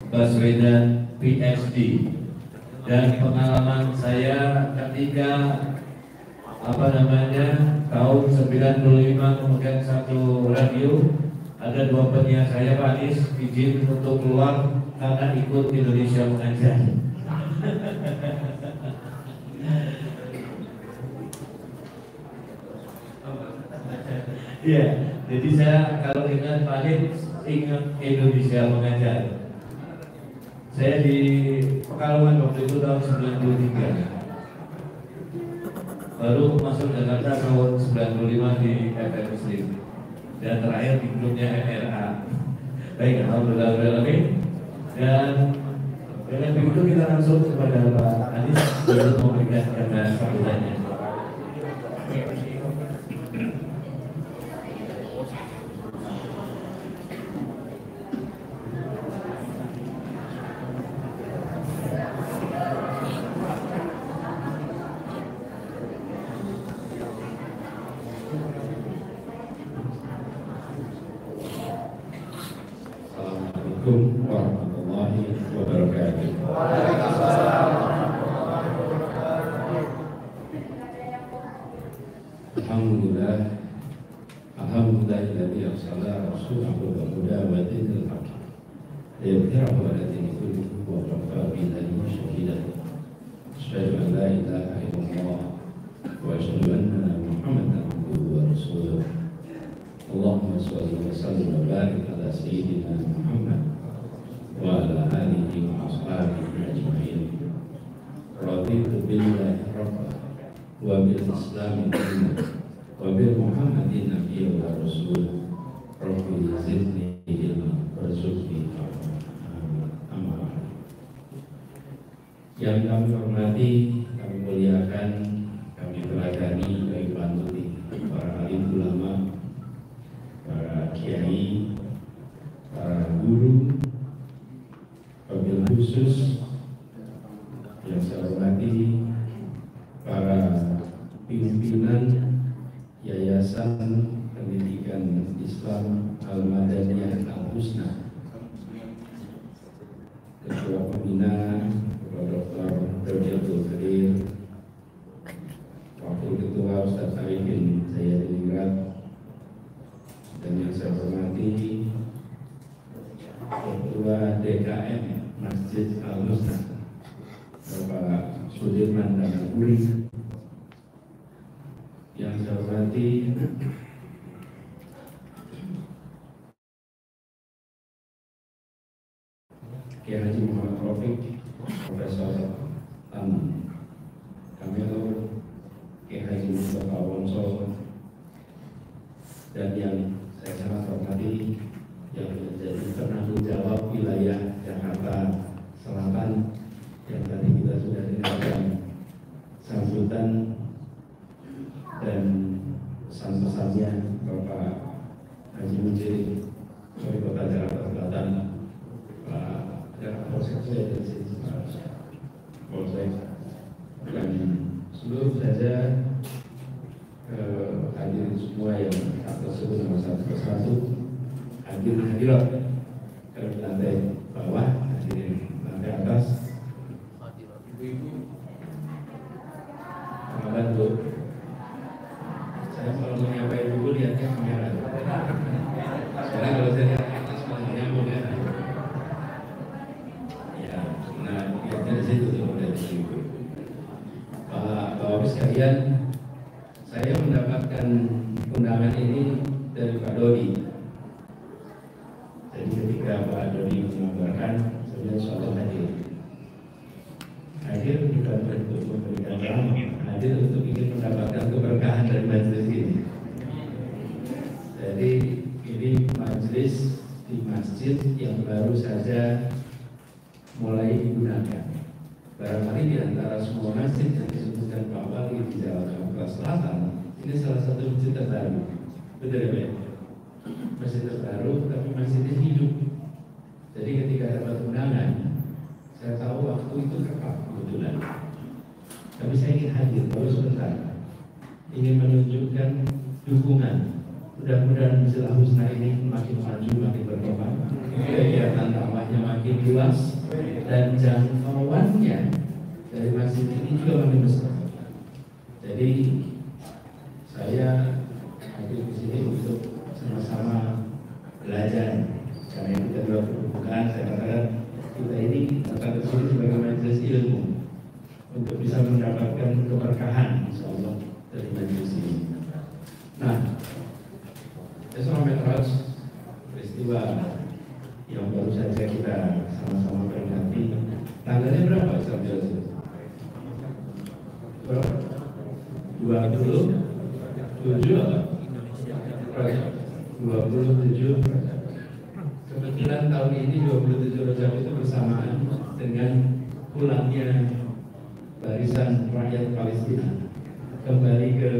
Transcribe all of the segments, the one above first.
Baswedan PhD. Dan pengalaman saya ketika tahun 95 memegang satu radio, ada dua penyiar saya, Pak Anies, izin untuk keluar karena ikut Indonesia Mengajar. Iya, jadi saya kalau ingat Pak Anies, ingat Indonesia Mengajar. Saya di Pekalongan waktu itu tahun 93. Baru masuk Jakarta tahun 95 di FM Muslim. Dan terakhir di grupnya MRA. Baik, alhamdulillah. Dan dengan begitu kita langsung kepada Pak Anies untuk memberikan kata sambutannya. Assalamualaikum warahmatullahi wabarakatuh. Alhamdulillahilladzi arsala rasulahu bil huda wa dinil haqq liyudhhirahu 'ala dini kullihi wa kafa billahi shahidan. Asyhadu an la ilaha illallah wa asyhadu anna Muhammadan abduhu wa rasuluh. Allahumma shalli wa sallim wa barik ala sayyidina Muhammad wa ala alihi wa ashabihi ajma'in. Raditu billahi rabban wa bil islami dinan wa bil Muhammadin nabiyyan wa rasul. Rabbi zidni ilma warzuqni amal. Yang kami hormati, kami muliakan, kami teladani, kami panuti para alim ulama, para kiai, para guru, wabil khusus yang saya hormati para pimpinan Yayasan Pendidikan Islam Al-Madaniyah Al-Husna, Ketua Pembina Dr. Abdul Qadir, Wakil Ketua Ustaz Arifin Sayyidiningrat, dan yang saya hormati Ketua DKM Masjid Al-Husna Bapak Sudirman Danapuri, yang saya hormati Kiai Haji Muhammad Rafiq, Profesor Taman Kamil, Kiai Haji Mustafa Wongso, dan yang saya sangat hormati yang menjadi penanggung jawab wilayah Jakarta Selatan, yang tadi kita sudah dengarkan sambutan dan pesan-pesannya Bapak Haji Mujiri dari Kota Jakarta Selatan, Pak Polsek dan seluruh saja hadirin semua yang atas sebut nama satu persatu, hadirat dari lantai bawah, hadirin lantai atas, ibu-ibu, pengabat Bu. Saya kalau menyapa ibu lihatnya kamera. Sekarang kalau saya lihat atas malah nyambung ya. Ya, nah lihatnya di situ tuh dari ibu. Bapak sekalian, saya mendapatkan undangan ini dari Pak Dodi. Jadi ketika Pak Dodi mengabarkan, saya suatu hadir bukan untuk memberikan rahmat, hadir untuk ingin mendapatkan keberkahan dari majelis ini. Jadi ini majelis di masjid yang baru saja mulai digunakan. Barangkali di antara semua masjid yang disebutkan Pak Wali di Jakarta Selatan, ini salah satu masjid terbaru. Betul ya Pak? Masjid terbaru, tapi masjidnya hidup. Jadi ketika dapat undangan, saya tahu waktu itu tepat kebetulan. Tapi saya ingin hadir baru sebentar, ingin menunjukkan dukungan Mudah-mudahan Masjidil Husna ini makin maju, makin berkembang, kegiatan dakwahnya makin luas, dan jangkauannya dari masjid ini juga makin besar. Jadi saya hadir di sini untuk sama-sama belajar. Karena itu kedua pembukaan saya katakan kita ini datang ke sini sebagai majelis ilmu untuk bisa mendapatkan keberkahan, insyaallah, dari majelis ini. Nah, Isra Mi'raj, peristiwa yang baru saja kita sama-sama peringati. Tanggalnya berapa Isra Mi'raj itu? Berapa? 27 apa? 27 Rajab. Kebetulan tahun ini 27 Rajab itu bersamaan dengan pulangnya barisan rakyat Palestina kembali ke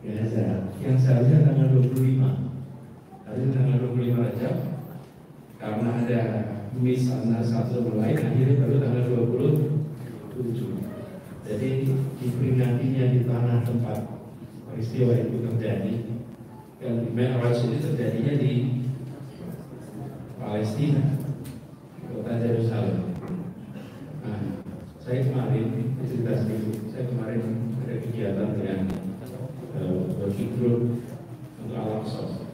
Gaza yang seharusnya tanggal 25. Harusnya tanggal 25 Rajab, karena ada miss antara satu dan lain, akhirnya baru tanggal 27. Jadi diperingatinya di tanah tempat peristiwa itu terjadi. Dan Mi'raj ini terjadinya di Palestina, kota Yerusalem. Nah, saya kemarin cerita sedikit. Saya kemarin ada kegiatan dengan working group untuk Al-Aqsa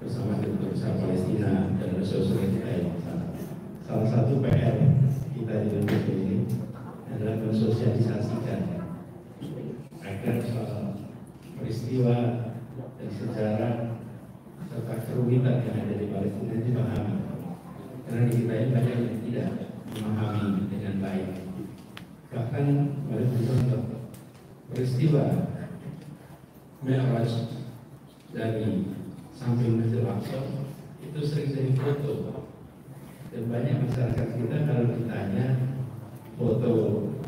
bersama dengan besar Palestina dan saudara kita yang sana. Salah satu PR kita di Indonesia ini adalah mensosialisasikan agar soal peristiwa dan sejarah serta kerumitan yang ada di Palestina dipahami. Karena di kita ini banyak yang tidak memahami dengan baik. Bahkan pada contoh peristiwa Mi'raj dari samping Masjidil Aqsa itu sering foto, dan banyak masyarakat kita kalau ditanya foto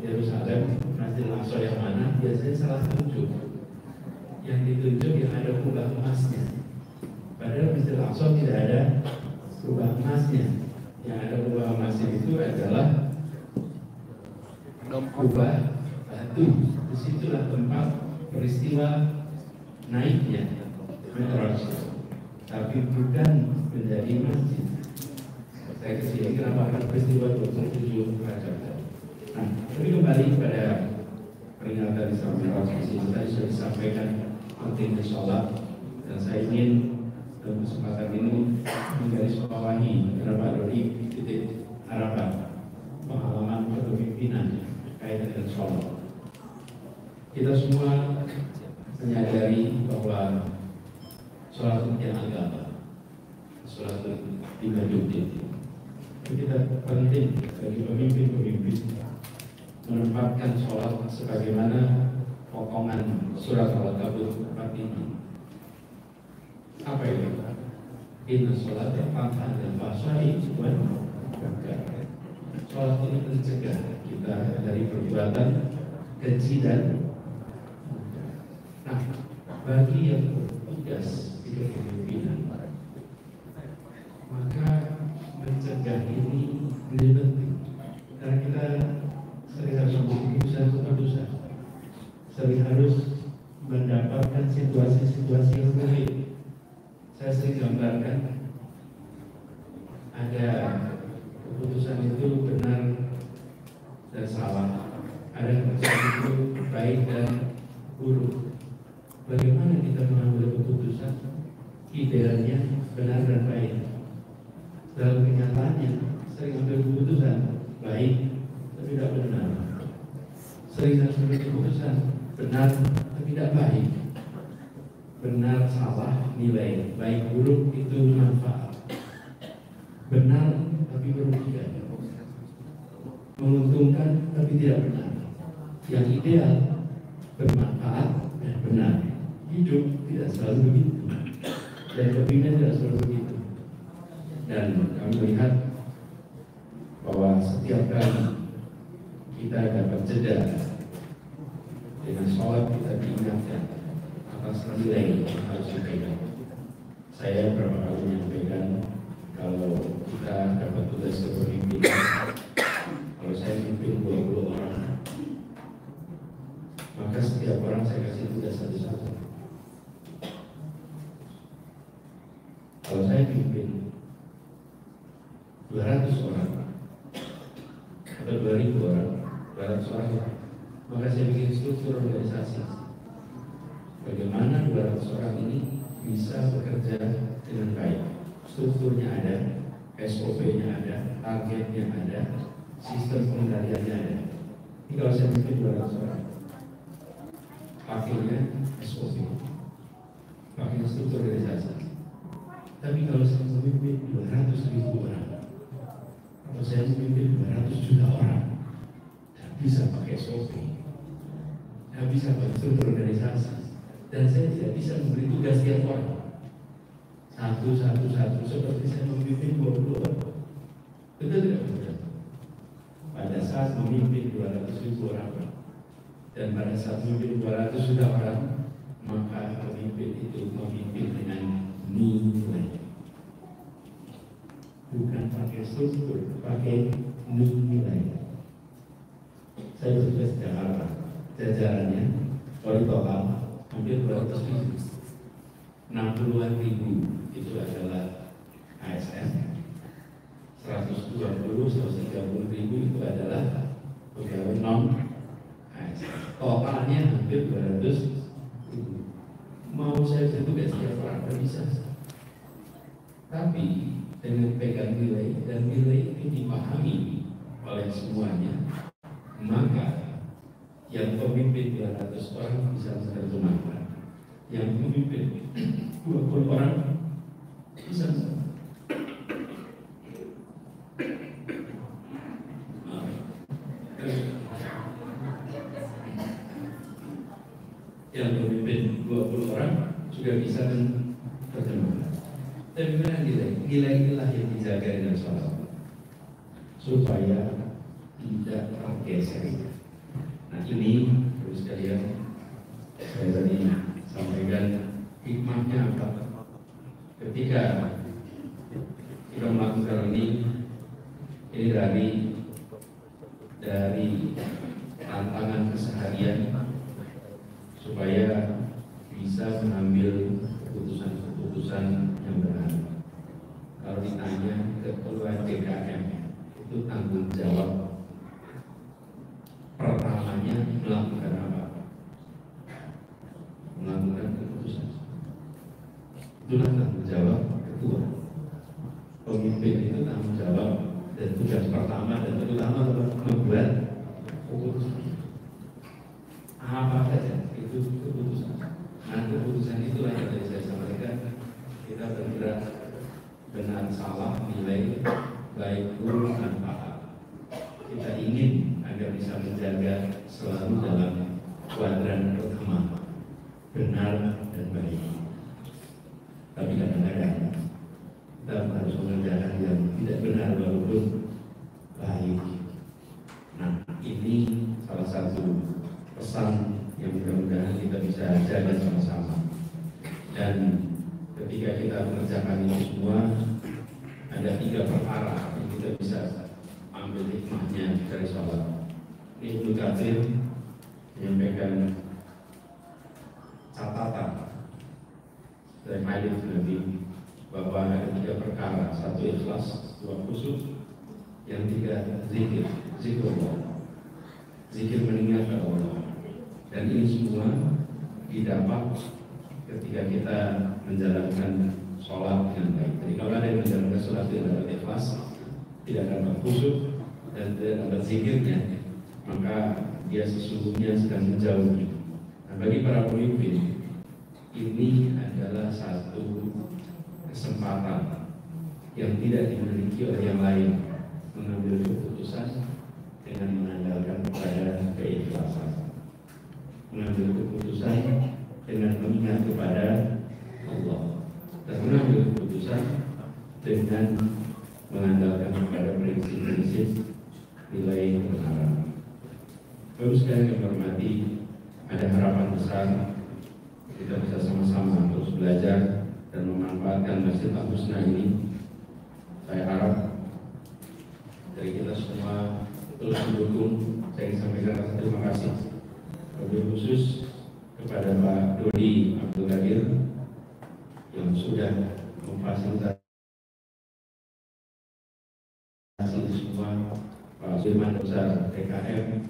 Yerusalem, Masjidil Aqsa yang mana, biasanya salah tunjuk. Yang ditunjuk yang ada kubah emasnya. Padahal Masjidil Aqsa tidak ada kubah emasnya. Yang ada kubah emasnya itu adalah kubah batu. Disitulah tempat peristiwa naiknya Mi'raj, tapi bukan menjadi masjid. Saya kesini kenapa akan peristiwa 27 Rajab. Nah, tapi kembali pada peringatan Isra Mi'raj di sini tadi sudah disampaikan pentingnya sholat, dan saya ingin dalam kesempatan ini menggarisbawahi beberapa dari titik harapan pengalaman kepemimpinan kaitan dengan sholat. Kita semua menyadari bahwa sholat itu yang agama, sholat itu ibadah. Kita penting bagi pemimpin-pemimpin menempatkan sholat sebagaimana potongan surat Al-Kabut 4 ini. Apa itu? Inna sholat tanpa dan fasai wal munkar. Sholat ini mencegah kita dari perbuatan keji dan munkar. Nah, bagi yang bertugas di kepemimpinan, maka mencegah ini menjadi penting. Karena kita sering harus membuat keputusan, sering harus mendapatkan situasi-situasi yang sulit. Saya sering gambarkan, ada keputusan itu benar dan salah, ada keputusan itu baik dan buruk. Bagaimana kita mengambil keputusan idealnya benar dan baik? Dalam kenyataannya sering ambil keputusan baik tapi tidak benar. Sering ambil keputusan benar tapi tidak baik. Benar salah nilai, baik buruk itu manfaat. Benar tapi merugikan, menguntungkan tapi tidak benar. Yang ideal bermanfaat dan benar. Hidup tidak selalu begitu, dan kepimpinan tidak selalu begitu. Dan kami melihat bahwa setiap kali kita dapat jeda dengan sholat, kita diingatkan atas nilai yang harus dipegang. Saya beberapa kali menyampaikan kalau kita dapat tugas kepemimpinan, kalau saya mimpin 20 orang, maka setiap orang saya kasih tugas satu-satu. orang atau 2.000 orang, 200 orang, maka saya bikin struktur organisasi. Bagaimana 200 orang ini bisa bekerja dengan baik? Strukturnya ada, SOP-nya ada, targetnya ada, sistem pengendaliannya ada. Ini kalau saya bikin 200 orang, pakainya SOP, pakai struktur organisasi. Tapi kalau saya memimpin 200.000 orang, atau saya memimpin 200 juta orang, tidak bisa pakai SOP, tidak bisa pakai struktur organisasi, dan saya tidak bisa memberi tugas tiap orang satu seperti saya memimpin 20 orang. Betul tidak betul? Pada saat memimpin 200.000 orang dan pada saat memimpin 200 juta orang, maka pemimpin itu memimpin dengan nilai, bukan pakai struktur, pakai nilai. Saya bertugas di Jakarta, jajarannya kalau total hampir 200.000, 60-an ribu itu adalah ASN, 120-130 ribu itu adalah pegawai non ASN. Totalnya hampir 200 ribu. Mau saya bertugas setiap orang tidak bisa. Tapi dengan pegang nilai dan nilai itu dipahami oleh semuanya, maka yang pemimpin 200 orang bisa menerjemahkan, yang pemimpin 20 orang bisa yang pemimpin 20 orang juga bisa menerjemahkan. Tapi mana nilai inilah yang dijaga dengan sholat supaya tidak tergeser. Nah ini terus sekalian saya tadi sampaikan hikmahnya apa ketika kita melakukan ini dari tantangan keseharian supaya bisa mengambil keputusan yang benar. Kalau ditanya ketua DKM itu tanggung jawab pertamanya melakukan apa? Melakukan keputusan. Itulah tanggung jawab ketua. Pemimpin itu tanggung jawab dan tugas pertama dan terutama membuat keputusan. Apa saja itu keputusan. Nah keputusan itulah yang tadi saya sampaikan. Kita bergerak benar salah nilai baik buruk dan paham. Kita ingin agar bisa menjaga selalu dalam kuadran pertama benar dan baik. Tapi kadang-kadang kita harus mengerjakan yang tidak benar walaupun baik. Nah ini salah satu pesan yang mudah-mudahan kita bisa jaga sama-sama. Dan ketika kita mengerjakan ini semua, ada 3 perkara yang kita bisa ambil hikmahnya dari sholat. Ini Ibnu Katsir menyampaikan catatan dari hadis Nabi bahwa ada 3 perkara: 1 ikhlas, 2 khusyuk, yang 3 zikrullah, zikir mengingat Allah. Dan ini semua didapat ketika kita menjalankan sholat dengan baik. Jadi kalau ada yang menjalankan sholat tidak dapat ikhlas, tidak dapat khusyuk dan tidak dapat zikirnya, maka dia sesungguhnya sedang menjauhi. Nah, bagi para pemimpin ini adalah satu kesempatan yang tidak dimiliki oleh yang lain, mengambil keputusan dengan mengandalkan kepada keikhlasan, mengambil keputusan dengan mengingat kepada Allah, dan mengambil keputusan dengan mengandalkan kepada prinsip-prinsip nilai kebenaran. Baru sekali yang hormati, ada harapan besar kita bisa sama-sama terus belajar dan memanfaatkan Masjid Al-Husna ini. Saya harap dari kita semua terus mendukung. Saya ingin sampaikan rasa terima kasih lebih khusus kepada Pak Dodi Abdul Qadir yang sudah memfasilitasi sini semua, Pak Firman Besar PKM,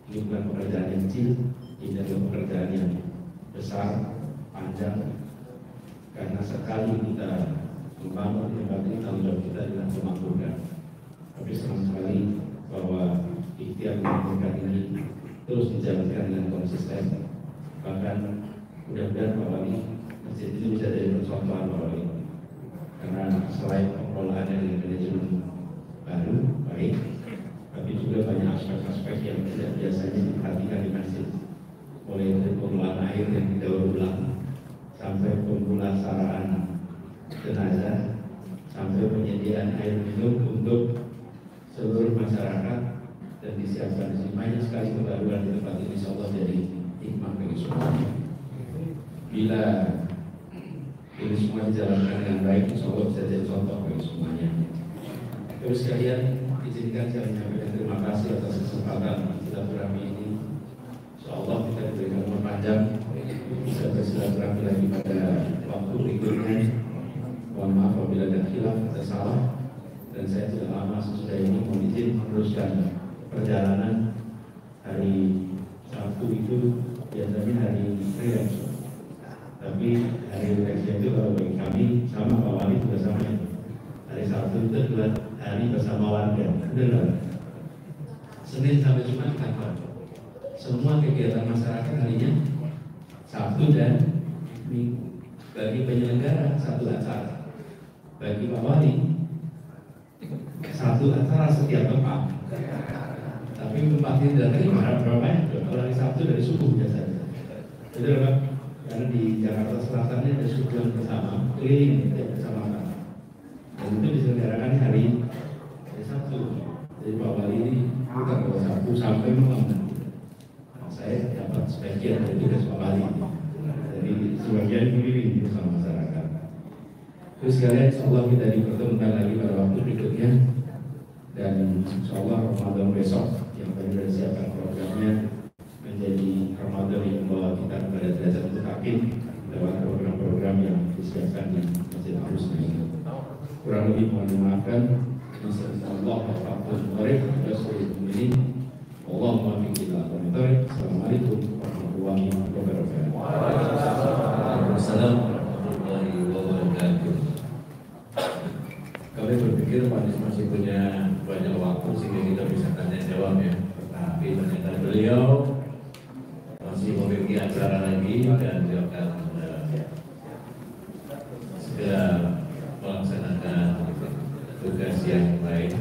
ini bukan pekerjaan yang kecil, ini adalah pekerjaan yang besar, panjang, karena sekali kita membangun tempat ini, tanggung jawab kita adalah memakmurkan. Tapi senang sekali bahwa ikhtiar memakmurkan ini terus dijalankan dengan konsisten. Bahkan mudah-mudahan Pak Wali, masjid itu bisa jadi percontohan Pak Wali. Karena selain pengelolaannya dengan manajemen baru, baik, tapi juga banyak aspek-aspek yang tidak biasanya diperhatikan di masjid. Mulai dari pengelolaan air yang didaur ulang, sampai pemulasaraan jenazah, sampai penyediaan air minum untuk seluruh masyarakat, dan disiapkan di sini banyak sekali kebaruan di tempat ini. Insyaallah jadi hikmah bagi semuanya. Bila ini semua dijalankan dengan baik, insyaallah bisa jadi contoh bagi semuanya. Terus sekalian, izinkan saya menyampaikan terima kasih atas kesempatan silaturahmi ini. Insyaallah kita diberikan umur panjang, bisa bersilaturahmi lagi pada waktu berikutnya. Mohon maaf apabila ada khilaf atau salah, dan saya tidak lama sesudah ini mohon izin meneruskan perjalanan. Hari Sabtu itu biasanya hari relax, tapi hari relaxnya itu kalau bagi kami sama Pak Wali juga sama itu. Hari Sabtu itu adalah hari bersama warga, benar. Senin sampai Jumat kantor. Semua kegiatan masyarakat harinya Sabtu dan Minggu. Bagi penyelenggara satu acara, bagi Pak Wali satu acara setiap tempat. Tapi tempat ini datangnya berapa ya? Kalau hari Sabtu dari subuh biasanya. Betul Pak? Karena di Jakarta Selatan ini ada subuhan bersama, keliling bersama. Dan itu diselenggarakan hari Sabtu. Jadi Pak Wali ini bukan kalau Sabtu sampai malam. Saya dapat sebagian dari tugas Pak Wali. Jadi sebagian keliling bersama masyarakat. Terus sekalian, insyaallah kita dipertemukan lagi pada waktu berikutnya. Dan insyaallah Ramadan besok yang tadi sudah siapkan programnya menjadi Ramadan yang membawa kita kepada derajat mutakin lewat program-program yang disiapkan di Masjid Al-Husna ini. Kurang lebih mohon dimaafkan. Insyaallah Assalamualaikum warahmatullahi wabarakatuh. Waalaikumsalam warahmatullahi wabarakatuh. Kami berpikir Pak masih punya banyak waktu sehingga kita bisa tanya jawab ya. Tapi ternyata beliau masih memiliki acara lagi dan dia akan segera melaksanakan tugas yang lain.